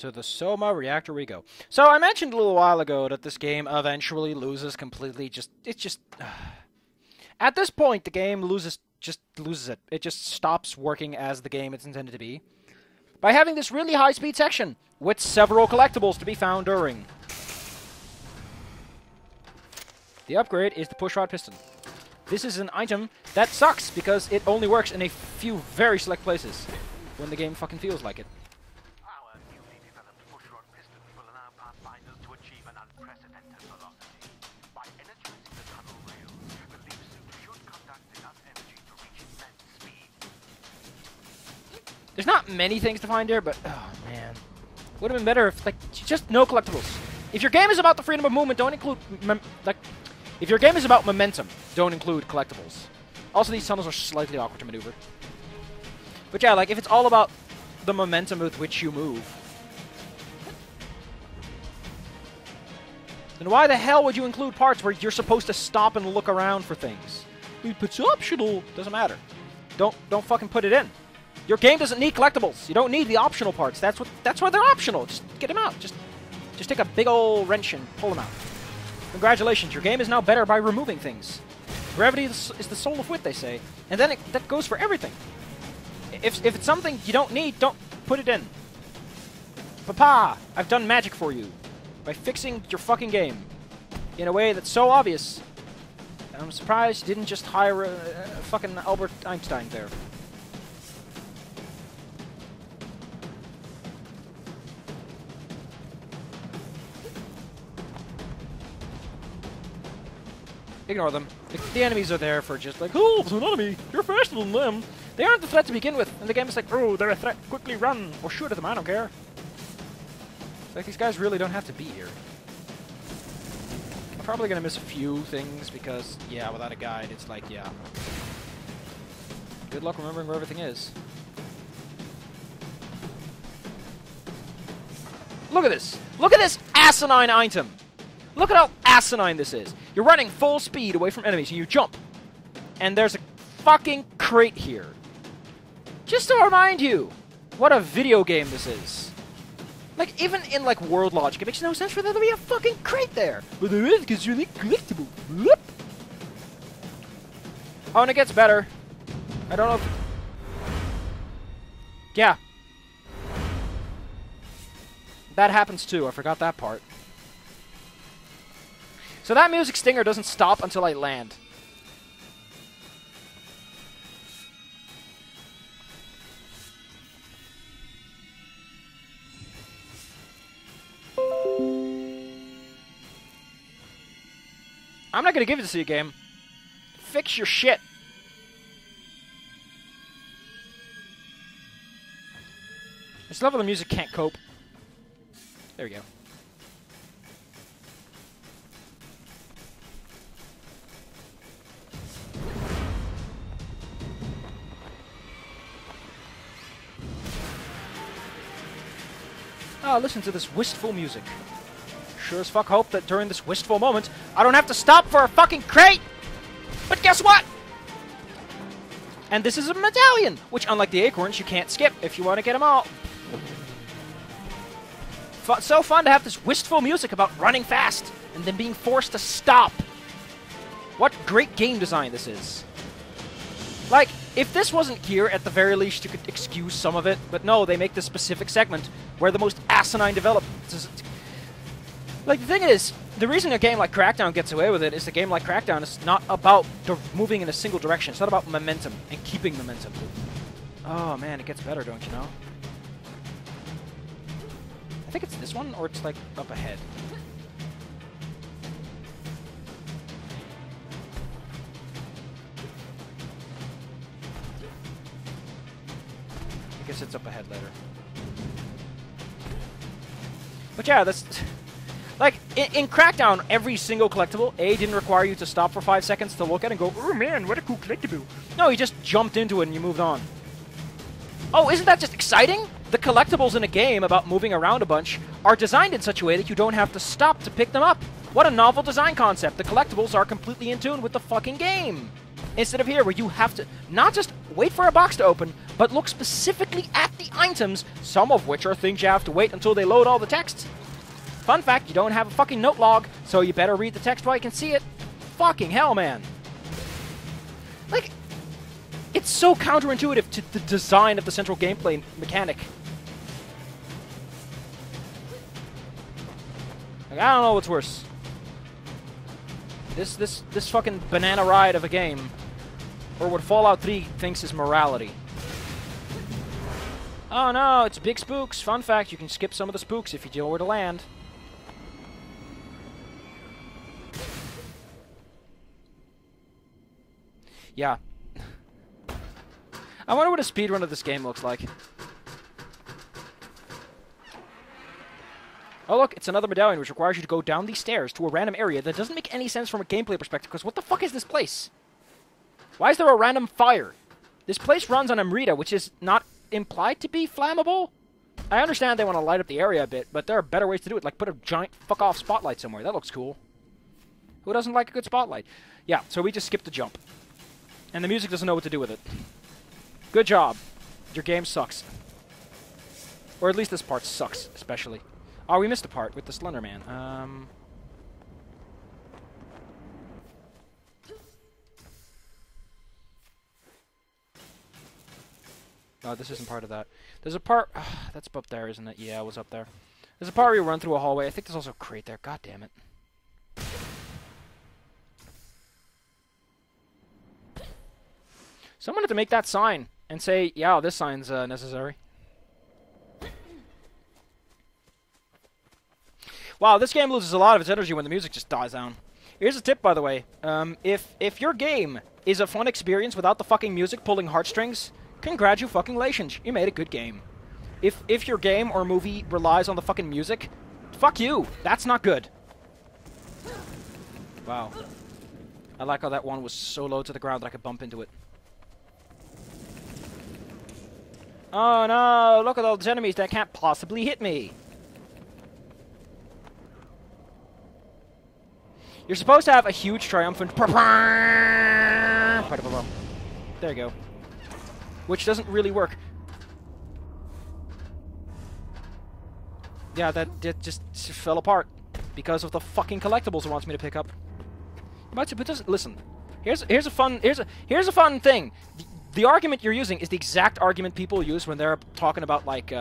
to the Soma reactor we go. So I mentioned a little while ago that this game eventually loses completely. At this point, the game loses it. It just stops working as the game it's intended to be. By having this really high-speed section with several collectibles to be found during. The upgrade is the pushrod piston. This is an item that sucks because it only works in a few very select places when the game fucking feels like it. Our newly developed pushrod piston will allow pathfinders to achieve an unprecedented velocity. By energizing the tunnel rails, the leap suit should conduct enough energy to reach immense speed. There's not many things to find here, but oh man, would have been better if just no collectibles. If your game is about the freedom of movement, don't include if your game is about momentum, don't include collectibles. Also, these tunnels are slightly awkward to maneuver. But yeah, if it's all about the momentum with which you move, then why the hell would you include parts where you're supposed to stop and look around for things? If it's optional, doesn't matter. Don't fucking put it in. Your game doesn't need collectibles. You don't need the optional parts. That's why they're optional. Just get them out. Just take a big old wrench and pull them out. Congratulations, your game is now better by removing things. Gravity is the soul of wit, they say. And then that goes for everything. If it's something you don't need, don't put it in. Papa, I've done magic for you by fixing your fucking game in a way that's so obvious. And I'm surprised you didn't just hire a fucking Albert Einstein there. Ignore them. The enemies are there for just oh, it's an enemy. You're faster than them. They aren't the threat to begin with. And the game is oh, they're a threat. Quickly run. Or shoot at them. I don't care. It's these guys really don't have to be here. I'm probably going to miss a few things because, yeah, without a guide, it's yeah. Good luck remembering where everything is. Look at this. Look at this asinine item. Look at how asinine this is. You're running full speed away from enemies and you jump. And there's a fucking crate here. Just to remind you what a video game this is. Even in world logic, it makes no sense for there to be a fucking crate there. But there is because you're collectible. Whoop. Oh, and it gets better. I don't know if... Yeah. That happens too. I forgot that part. So that music stinger doesn't stop until I land. I'm not going to give it to you, game. Fix your shit. This level of music can't cope. There we go. Ah, listen to this wistful music. Sure as fuck hope that during this wistful moment, I don't have to stop for a fucking crate! But guess what? And this is a medallion, which unlike the acorns, you can't skip if you want to get them all. So fun to have this wistful music about running fast and then being forced to stop. What great game design this is. If this wasn't here, at the very least, you could excuse some of it. But no, they make this specific segment where the most asinine developments... the thing is, the reason a game like Crackdown gets away with it is a game like Crackdown is not about moving in a single direction. It's not about momentum and keeping momentum. Oh, man, it gets better, don't you know? I think it's this one, or it's, up ahead. I guess it's up ahead later. But yeah, that's... in Crackdown, every single collectible, didn't require you to stop for 5 seconds to look at it and go, oh man, what a cool collectible. No, you just jumped into it and you moved on. Oh, isn't that just exciting? The collectibles in a game about moving around a bunch are designed in such a way that you don't have to stop to pick them up. What a novel design concept. The collectibles are completely in tune with the fucking game. Instead of here, where you have to not just wait for a box to open, but look specifically at the items, some of which are things you have to wait until they load all the text. Fun fact, you don't have a fucking note log, so you better read the text while you can see it. Fucking hell, man. Like, it's so counterintuitive to the design of the central gameplay mechanic. Like, I don't know what's worse. This fucking banana ride of a game, or what Fallout 3 thinks is morality. Oh no, it's big spooks. Fun fact, you can skip some of the spooks if you know where to land. Yeah. I wonder what a speedrun of this game looks like. Oh look, it's another medallion which requires you to go down these stairs to a random area that doesn't make any sense from a gameplay perspective, because what the fuck is this place? Why is there a random fire? This place runs on Amrita, which is not implied to be flammable? I understand they want to light up the area a bit, but there are better ways to do it, like put a giant fuck-off spotlight somewhere. That looks cool. Who doesn't like a good spotlight? Yeah, so we just skipped the jump. And the music doesn't know what to do with it. Good job. Your game sucks. Or at least this part sucks, especially. Oh, we missed a part with the Slender Man. Oh, this isn't part of that. There's a part... that's up there, isn't it? Yeah, it was up there. There's a part where you run through a hallway. I think there's also a crate there. God damn it. Someone had to make that sign and say, yeah, this sign's necessary. Wow, this game loses a lot of its energy when the music just dies down. Here's a tip, by the way. If your game is a fun experience without the fucking music pulling heartstrings, congratulations, you made a good game. If your game or movie relies on the fucking music, fuck you. That's not good. Wow. I like how that one was so low to the ground that I could bump into it. Oh no, look at all those enemies that can't possibly hit me. You're supposed to have a huge triumphant... There you go. Which doesn't really work. Yeah, that just fell apart. Because of the fucking collectibles it wants me to pick up. But listen, here's a fun thing. The argument you're using is the exact argument people use when they're talking about, like,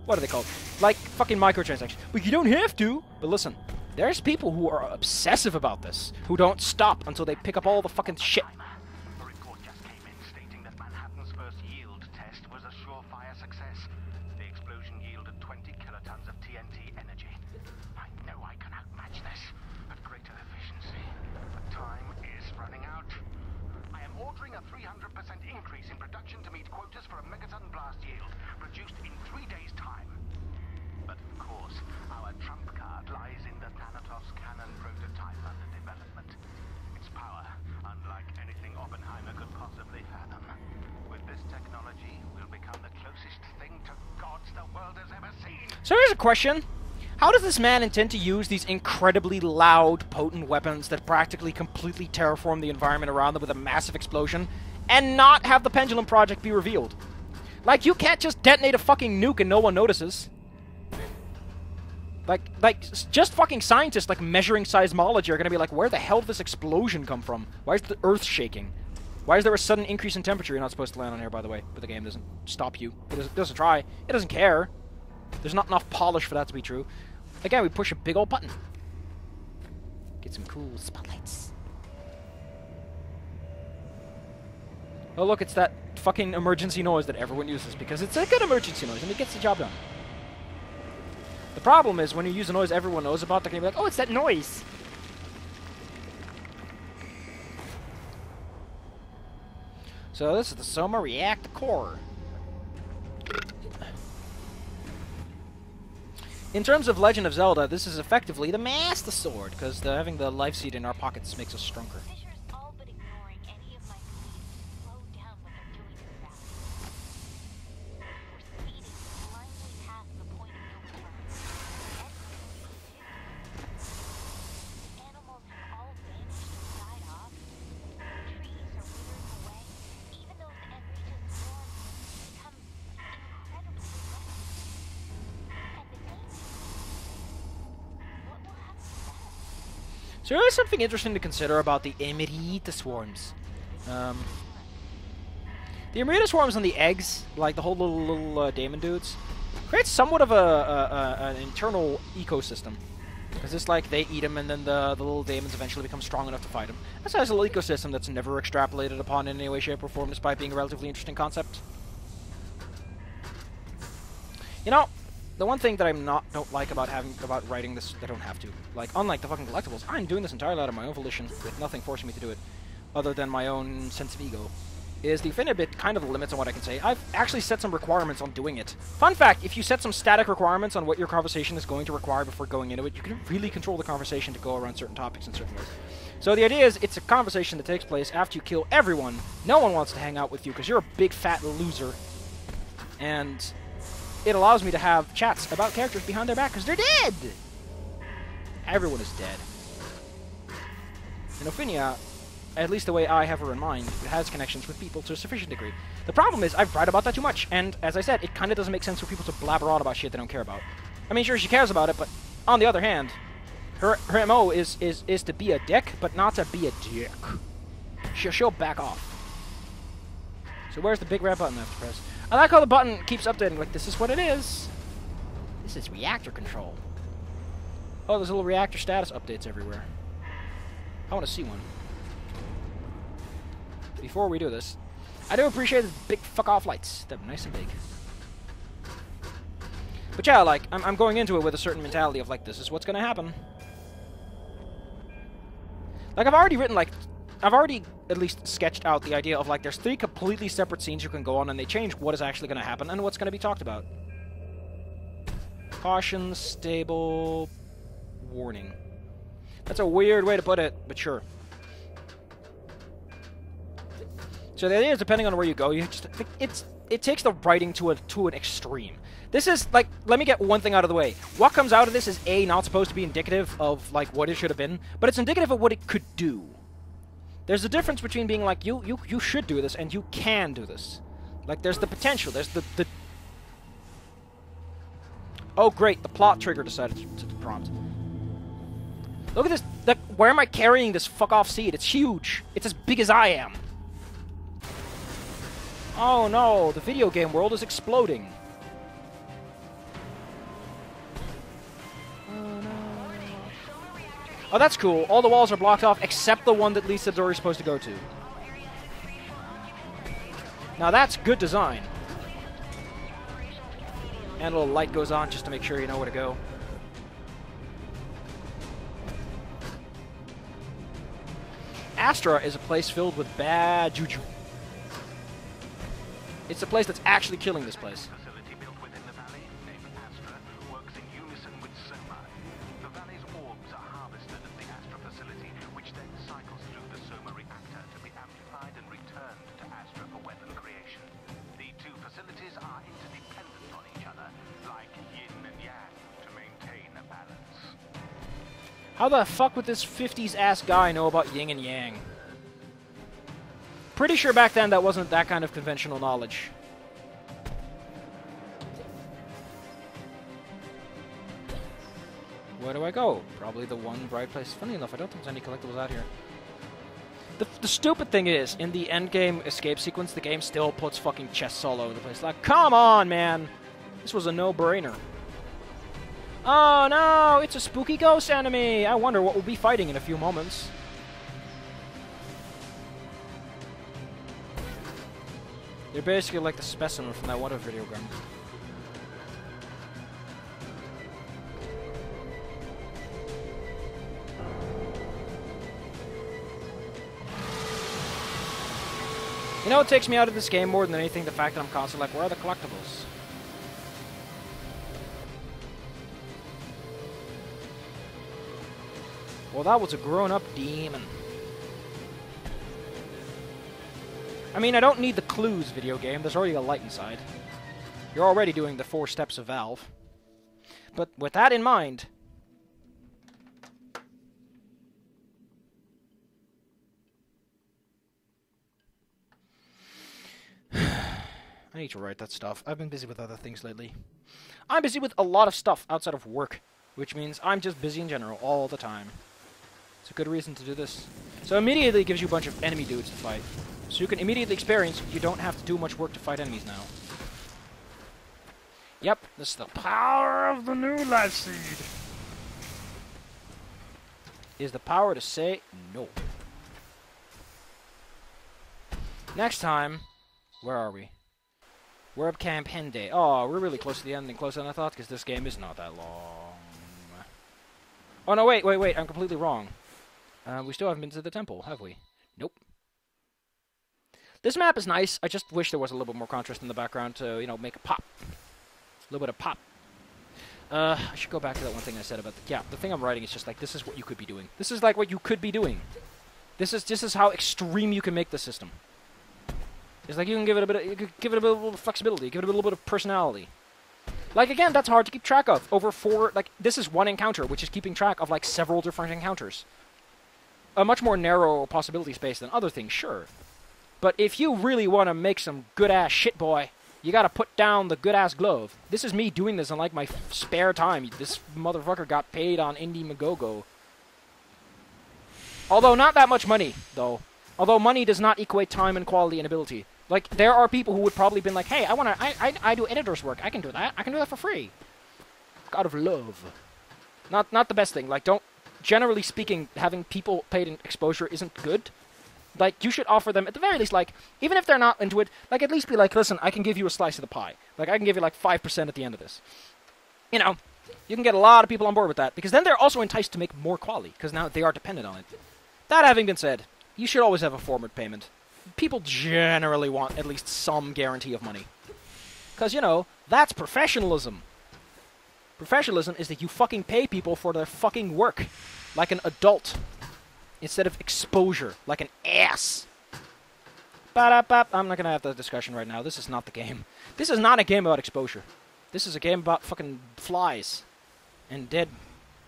what are they called? Like, fucking microtransactions. Well, you don't have to. But listen, there's people who are obsessive about this, who don't stop until they pick up all the fucking shit. A report just came in stating that Manhattan's first yield test was a surefire success. The explosion yielded 20 kilotons of TNT energy. I know I can outmatch this at greater efficiency, but time is running out. I am ordering a 300% increase in production to meet quotas for a megaton blast yield, produced in 3 days' time. But of course, our trump card lies in the Thanatos cannon prototype under development. Its power, unlike anything Oppenheimer could possibly fathom. With this technology, we'll become the closest thing to gods the world has ever seen. So here's a question. How does this man intend to use these incredibly loud, potent weapons that practically completely terraform the environment around them with a massive explosion, and not have the Pendulum Project be revealed? Like, you can't just detonate a fucking nuke and no one notices. Like, just fucking scientists, like, measuring seismology are gonna be like, where the hell did this explosion come from? Why is the Earth shaking? Why is there a sudden increase in temperature? You're not supposed to land on here, by the way, but the game doesn't stop you. It doesn't try. It doesn't care. There's not enough polish for that to be true. Again, we push a big old button. Get some cool spotlights. Oh, look, it's that fucking emergency noise that everyone uses, because it's a good emergency noise, and it gets the job done. The problem is, when you use a noise everyone knows about, they're going to be like, oh, it's that noise! So this is the Soma Reactor Core. In terms of Legend of Zelda, this is effectively the Master Sword, because having the life seed in our pockets makes us stronger. All but ignoring any of my pleas slow down what they're doing to gravity. We're speeding blindly past the point of no return. The animals have all vanished and died off. Trees are withering away. Even those end reaches storms become So there is something interesting to consider about the Emerita swarms. The Emerita swarms on the eggs, like the whole little daemon dudes, creates somewhat of an internal ecosystem. Because it's like they eat them and then the little daemons eventually become strong enough to fight them. That's a nice little ecosystem that's never extrapolated upon in any way, shape, or form, despite being a relatively interesting concept. You know, the one thing that I don't like about writing this, I don't have to. Like, unlike the fucking collectibles, I'm doing this entirely out of my own volition, with nothing forcing me to do it, other than my own sense of ego, is the infinite bit kind of limits on what I can say. I've actually set some requirements on doing it. Fun fact, if you set some static requirements on what your conversation is going to require before going into it, you can really control the conversation to go around certain topics in certain ways. So the idea is, it's a conversation that takes place after you kill everyone. No one wants to hang out with you because you're a big fat loser. And it allows me to have chats about characters behind their back because they're dead! Everyone is dead. And Ophinia, at least the way I have her in mind, has connections with people to a sufficient degree. The problem is, I've write about that too much, and as I said, it kind of doesn't make sense for people to blabber on about shit they don't care about. I mean, sure, she cares about it, but on the other hand, her MO is to be a dick, but not to be a dick. She'll back off. So where's the big red button I have to press? I like how the button keeps updating, like, this is what it is. This is reactor control. Oh, there's little reactor status updates everywhere. I want to see one. Before we do this, I do appreciate the big fuck-off lights. They're nice and big. But yeah, like, I'm going into it with a certain mentality of, like, this is what's gonna happen. Like, I've already at least sketched out the idea of, like, there's 3 completely separate scenes you can go on, and they change what is actually gonna happen and what's gonna be talked about. Caution, stable, warning. That's a weird way to put it, but sure. So the idea is, depending on where you go, you just it takes the writing to an extreme. This is like, let me get one thing out of the way. What comes out of this is not supposed to be indicative of like what it should have been, but it's indicative of what it could do. There's a difference between being like you should do this and you can do this. Like there's the potential. There's the oh great, the plot trigger decided to prompt. Look at this. Like, where am I carrying this fuck off seed? It's huge. It's as big as I am. Oh no, the video game world is exploding. Oh no. Oh, that's cool. All the walls are blocked off except the one that leads to the door you're supposed to go to. Now that's good design. And a little light goes on just to make sure you know where to go. Astra is a place filled with bad juju. It's a place that's actually killing this place. Facility built within the valley, named Astra, works in unison with Soma. The valley's orbs are harvested at the Astra facility, which then cycles through the Soma reactor to be amplified and returned to Astra for weapon creation. The 2 facilities are interdependent on each other, like yin and yang, to maintain a balance. How the fuck would this 50s ass guy know about yin and yang? Pretty sure back then that wasn't that kind of conventional knowledge. Where do I go? Probably the one right place. Funny enough, I don't think there's any collectibles out here. The stupid thing is, in the endgame escape sequence, the game still puts fucking chests all over the place. Like, come on, man! This was a no-brainer. Oh no! It's a spooky ghost enemy! I wonder what we'll be fighting in a few moments. They're basically like the specimen from that one video game. You know what takes me out of this game more than anything? The fact that I'm constantly like, where are the collectibles? Well, that was a grown-up demon. I mean, I don't need the clues video game. There's already a light inside. You're already doing the 4 steps of Valve. But with that in mind... I need to write that stuff. I've been busy with other things lately. I'm busy with a lot of stuff outside of work, which means I'm just busy in general all the time. It's a good reason to do this. So immediately it gives you a bunch of enemy dudes to fight. So you can immediately experience you don't have to do much work to fight enemies now. Yep, this is the power of the new life seed. Is the power to say no. Next time, where are we? We're up Camp Hende. Oh, we're really close to the end and closer than I thought, because this game is not that long. Oh, no, wait, I'm completely wrong. We still haven't been to the temple, have we? Nope. This map is nice. I just wish there was a little bit more contrast in the background to, you know, make a pop. A little bit of pop. I should go back to that one thing I said about the thing I'm writing is just like, this is what you could be doing. This is like what you could be doing. This is how extreme you can make the system. It's like you can give it a bit of, you could give it a bit of flexibility, give it a little bit of personality. Like, again, that's hard to keep track of. Over 4, like, this is one encounter, which is keeping track of, like, several different encounters. A much more narrow possibility space than other things, sure. But if you really want to make some good-ass shit, boy, you gotta put down the good-ass glove. This is me doing this in, like, my spare time. This motherfucker got paid on Indiegogo. Although, not that much money, though. Although money does not equate time and quality and ability. Like, there are people who would probably been like, hey, I do editor's work. I can do that. I can do that for free. Out of love. Not the best thing. Like, generally speaking, having people paid in exposure isn't good. Like, you should offer them, at the very least, like, even if they're not into it, like, at least be like, listen, I can give you a slice of the pie. Like, I can give you, like, 5% at the end of this. You know, you can get a lot of people on board with that, because then they're also enticed to make more quality, because now they are dependent on it. That having been said, you should always have a forward payment. People generally want at least some guarantee of money. Because, you know, that's professionalism. Professionalism is that you fucking pay people for their fucking work. Like an adult. Instead of exposure. Like an ass. Ba-da-ba. I'm not going to have that discussion right now. This is not the game. This is not a game about exposure. This is a game about fucking flies. And dead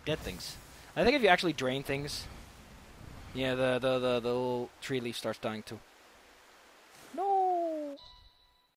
things. I think if you actually drain things... Yeah, the little tree leaf starts dying too.